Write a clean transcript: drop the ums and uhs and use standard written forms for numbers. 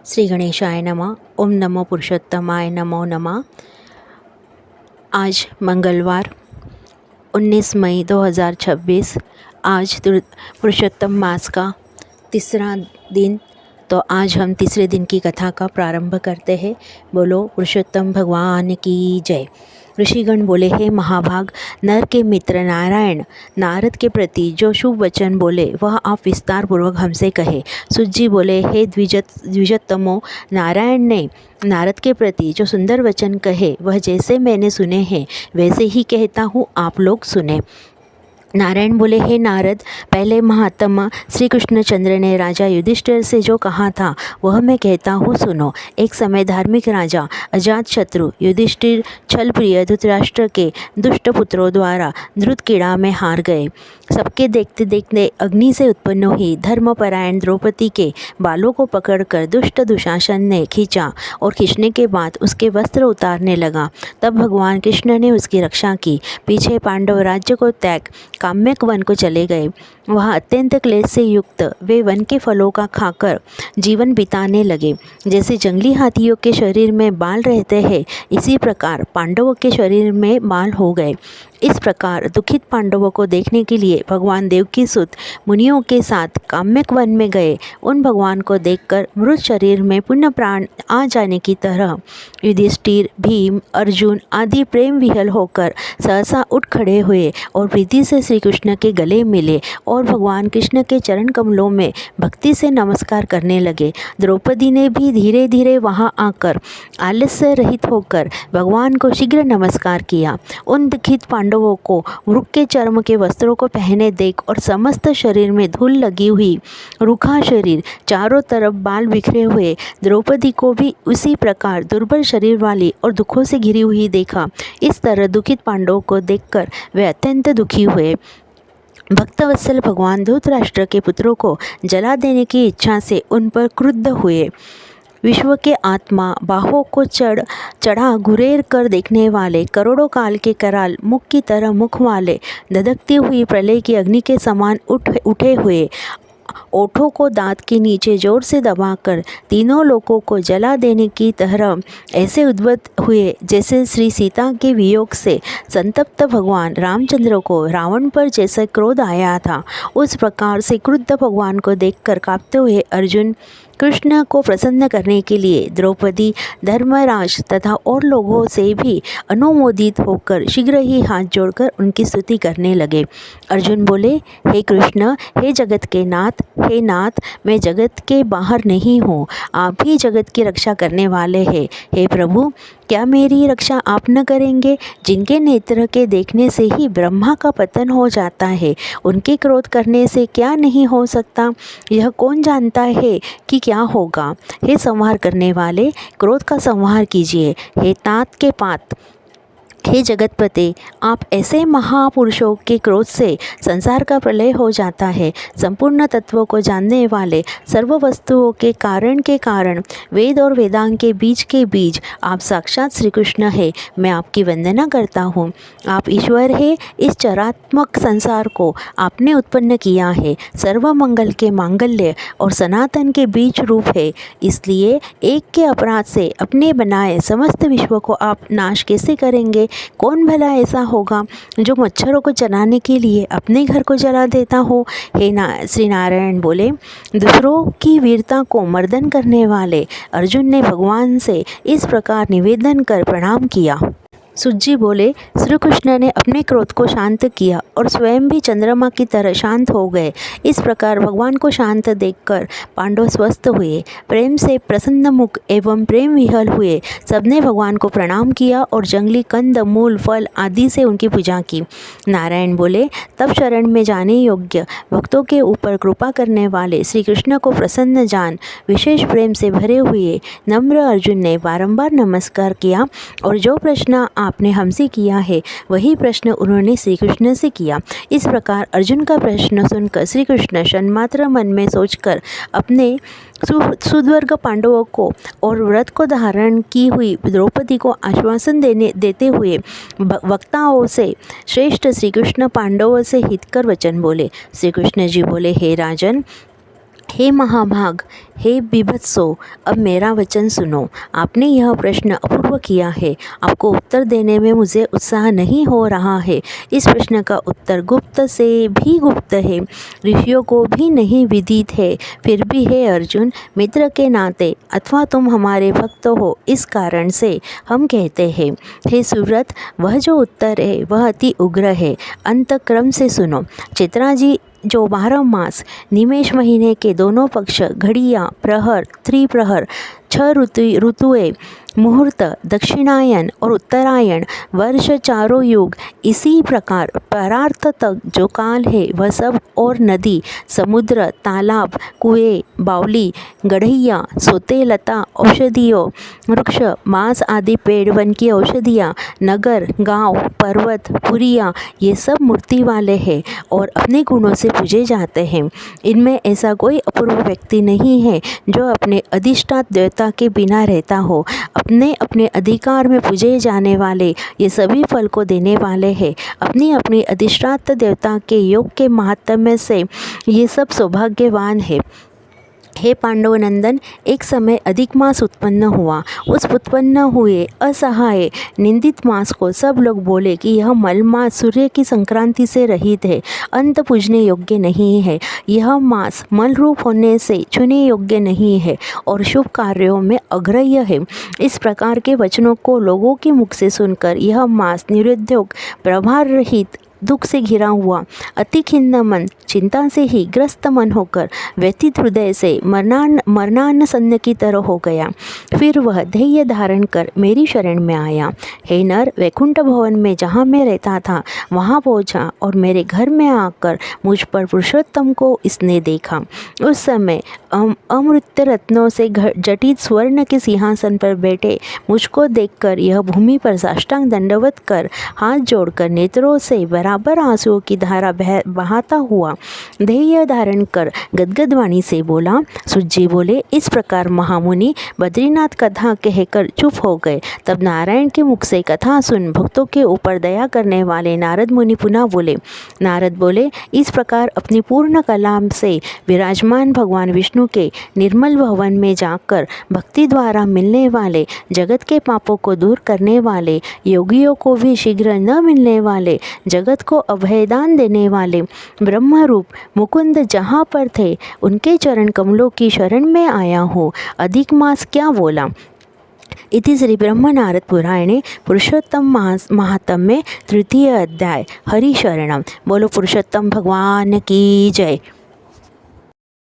श्री गणेशाय नमः। ओम नमो पुरुषोत्तमाय नमो नमः। आज मंगलवार 19 मई 2026, आज पुरुषोत्तम मास का तीसरा दिन। तो आज हम तीसरे दिन की कथा का प्रारंभ करते हैं। बोलो पुरुषोत्तम भगवान की जय। ऋषिगण बोले, हे महाभाग, नर के मित्र नारायण नारद के प्रति जो शुभ वचन बोले वह आप विस्तार पूर्वक हमसे कहे। सुत जी बोले, हे द्विजतमो, नारायण ने नारद के प्रति जो सुंदर वचन कहे वह जैसे मैंने सुने हैं वैसे ही कहता हूँ, आप लोग सुने। नारायण बोले, हे नारद, पहले महात्मा श्री कृष्णचंद्र ने राजा युधिष्ठिर से जो कहा था वह मैं कहता हूँ, सुनो। एक समय धार्मिक राजा अजातशत्रु युधिष्ठिर छल प्रिय धृतराष्ट्र के दुष्ट पुत्रों द्वारा धृतकीड़ा में हार गए। सबके देखते देखते अग्नि से उत्पन्न हुई धर्मपरायण द्रौपदी के बालों को पकड़कर दुष्ट दुशासन ने खींचा और खींचने के बाद उसके वस्त्र उतारने लगा। तब भगवान कृष्ण ने उसकी रक्षा की। पीछे पांडव राज्य को त्याग काम्यक वन को चले गए। वहाँ अत्यंत क्लेश से युक्त वे वन के फलों का खाकर जीवन बिताने लगे। जैसे जंगली हाथियों के शरीर में बाल रहते हैं, इसी प्रकार पांडवों के शरीर में बाल हो गए। इस प्रकार दुखित पांडवों को देखने के लिए भगवान देवकी सुत मुनियों के साथ काम्यक वन में गए। उन भगवान को देखकर मृत शरीर में पुण्य प्राण आ जाने की तरह युधिष्ठिर, भीम, अर्जुन आदि प्रेम विहल होकर सहसा उठ खड़े हुए और प्रीति से श्री कृष्ण के गले मिले और भगवान कृष्ण के चरण कमलों में भक्ति से नमस्कार करने लगे। द्रौपदी ने भी धीरे धीरे वहां आकर आलस्य रहित होकर भगवान को शीघ्र नमस्कार किया। उन दुखित पांडवों को वृक्ष के चर्म के वस्त्रों को पहने देख और समस्त शरीर में धूल लगी हुई रूखा शरीर, चारों तरफ बाल बिखरे हुए द्रौपदी को भी उसी प्रकार दुर्बल शरीर वाली और दुखों से घिरी हुई देखा। इस तरह दुखित पांडवों को देखकर वे अत्यंत दुखी हुए। भक्तवत्सल भगवान धृतराष्ट्र के पुत्रों को जला देने की इच्छा से उन पर क्रुद्ध हुए। विश्व के आत्मा, बाहों को चढ़ा घुरेर कर देखने वाले, करोड़ों काल के कराल मुख की तरह मुख वाले, धधकती हुई प्रलय की अग्नि के समान उठे हुए, ओठों को दांत के नीचे जोर से दबाकर तीनों लोकों को जला देने की तरह ऐसे उद्भत हुए जैसे श्री सीता के वियोग से संतप्त भगवान रामचंद्र को रावण पर जैसा क्रोध आया था, उस प्रकार से क्रुद्ध भगवान को देखकर कांपते हुए अर्जुन कृष्ण को प्रसन्न करने के लिए द्रौपदी, धर्मराज तथा और लोगों से भी अनुमोदित होकर शीघ्र ही हाथ जोड़कर उनकी स्तुति करने लगे। अर्जुन बोले, हे कृष्ण, हे जगत के नाथ, हे नाथ, मैं जगत के बाहर नहीं हूँ, आप ही जगत की रक्षा करने वाले हैं। हे प्रभु, क्या मेरी रक्षा आप न करेंगे? जिनके नेत्र के देखने से ही ब्रह्मा का पतन हो जाता है, उनके क्रोध करने से क्या नहीं हो सकता? यह कौन जानता है कि क्या होगा? हे संहार करने वाले, क्रोध का संहार कीजिए। हे तात के पात, हे जगतपते, आप ऐसे महापुरुषों के क्रोध से संसार का प्रलय हो जाता है। संपूर्ण तत्वों को जानने वाले, सर्व वस्तुओं के कारण, वेद और वेदांग के बीज आप साक्षात श्री कृष्ण है। मैं आपकी वंदना करता हूँ। आप ईश्वर है। इस चरात्मक संसार को आपने उत्पन्न किया है। सर्व मंगल के मांगल्य और सनातन के बीज रूप है। इसलिए एक के अपराध से अपने बनाए समस्त विश्व को आप नाश कैसे करेंगे? कौन भला ऐसा होगा जो मच्छरों को जलाने के लिए अपने घर को जला देता हो? श्री नारायण बोले, दूसरों की वीरता को मर्दन करने वाले अर्जुन ने भगवान से इस प्रकार निवेदन कर प्रणाम किया। सुत जी बोले, श्री कृष्ण ने अपने क्रोध को शांत किया और स्वयं भी चंद्रमा की तरह शांत हो गए। इस प्रकार भगवान को शांत देखकर पांडव स्वस्थ हुए, प्रेम से प्रसन्न मुख एवं प्रेम विहल हुए। सबने भगवान को प्रणाम किया और जंगली कंद, मूल, फल आदि से उनकी पूजा की। नारायण बोले, तब शरण में जाने योग्य भक्तों के ऊपर कृपा करने वाले श्री कृष्ण को प्रसन्न जान विशेष प्रेम से भरे हुए नम्र अर्जुन ने बारंबार नमस्कार किया और जो प्रश्न आपने हमसे किया है वही प्रश्न उन्होंने श्री कृष्ण से किया। इस प्रकार अर्जुन का प्रश्न सुनकर श्री कृष्ण क्षणमात्र मन में सोचकर अपने सुदवर्ग पांडवों को और व्रत को धारण की हुई द्रौपदी को आश्वासन देते हुए वक्ताओं से श्रेष्ठ श्री कृष्ण पांडवों से हितकर वचन बोले। श्री कृष्ण जी बोले, हे राजन, हे महाभाग, हे बीभत्सो, अब मेरा वचन सुनो। आपने यह प्रश्न अपूर्व किया है। आपको उत्तर देने में मुझे उत्साह नहीं हो रहा है। इस प्रश्न का उत्तर गुप्त से भी गुप्त है, ऋषियों को भी नहीं विदित है। फिर भी हे अर्जुन, मित्र के नाते अथवा तुम हमारे भक्त हो, इस कारण से हम कहते हैं। हे सुव्रत, वह जो उत्तर है वह अति उग्र है। अंतक्रम से सुनो। चित्रा जी जो 12 मास निमेष महीने के दोनों पक्ष, घड़ियाँ, प्रहर, त्रिप्रहर, 6 ऋतुएं, मुहूर्त, दक्षिणायन और उत्तरायण, वर्ष, चारों युग, इसी प्रकार परार्थ तक जो काल है वह सब, और नदी, समुद्र, तालाब, कुएं, बावली, गढ़ैया, सोते, लता, औषधियों, वृक्ष, मांस आदि पेड़, वन की औषधियाँ, नगर, गांव, पर्वत, पुरियाँ, ये सब मूर्ति वाले हैं और अपने गुणों से पूजे जाते हैं। इनमें ऐसा कोई अपूर्व व्यक्ति नहीं है जो अपने अधिष्ठात देवता के बिना रहता हो। अपने अपने अधिकार में पूजे जाने वाले ये सभी फल को देने वाले हैं। अपनी अपनी अधिष्ठात देवता के योग के महात्म्य से ये सब सौभाग्यवान है। हे पांडवनंदन, एक समय अधिक मास उत्पन्न हुआ। उस उत्पन्न हुए असहाय निंदित मास को सब लोग बोले कि यह मल मास सूर्य की संक्रांति से रहित है, अंत पूजने योग्य नहीं है। यह मास मल रूप होने से छूने योग्य नहीं है और शुभ कार्यों में अग्रह्य है। इस प्रकार के वचनों को लोगों के मुख से सुनकर यह मास निरुद्योग, प्रभार रहित, दुख से घिरा हुआ, अति खिन्न मन, चिंता से ही ग्रस्त मन होकर व्यथित हृदय से मरणान्न सन्न की तरह हो गया। फिर वह धैर्य धारण कर मेरी शरण में आया। हे नर, वैकुंठ भवन में जहाँ मैं रहता था वहाँ पहुँचा और मेरे घर में आकर मुझ पर पुरुषोत्तम को इसने देखा। उस समय अमृत रत्नों से जटित स्वर्ण के सिंहासन पर बैठे मुझको देखकर यह भूमि पर साष्टांग दंडवत कर हाथ जोड़कर नेत्रों से बराबर आंसुओं की धारा बहाता हुआ धैर्य धारण कर गदगद वाणी से बोला। सुज्जी बोले, इस प्रकार महामुनि बद्रीनाथ कथा कहकर चुप हो गए। तब नारायण के मुख से कथा सुन भक्तों के ऊपर दया करने वाले नारद मुनि पुनः बोले। नारद बोले, इस प्रकार अपनी पूर्ण कला से विराजमान भगवान विष्णु के निर्मल भवन में जाकर भक्ति द्वारा मिलने वाले, जगत के पापों को दूर करने वाले, योगियों को भी शीघ्र न मिलने वाले, जगत को अभयदान देने वाले ब्रह्म रूप मुकुंद जहाँ पर थे उनके चरण कमलों की शरण में आया हो। अधिक मास क्या बोला। इति श्री ब्रह्म नारद पुराणे पुरुषोत्तम महात्म्य तृतीय अध्याय। हरि शरणम। बोलो पुरुषोत्तम भगवान की जय।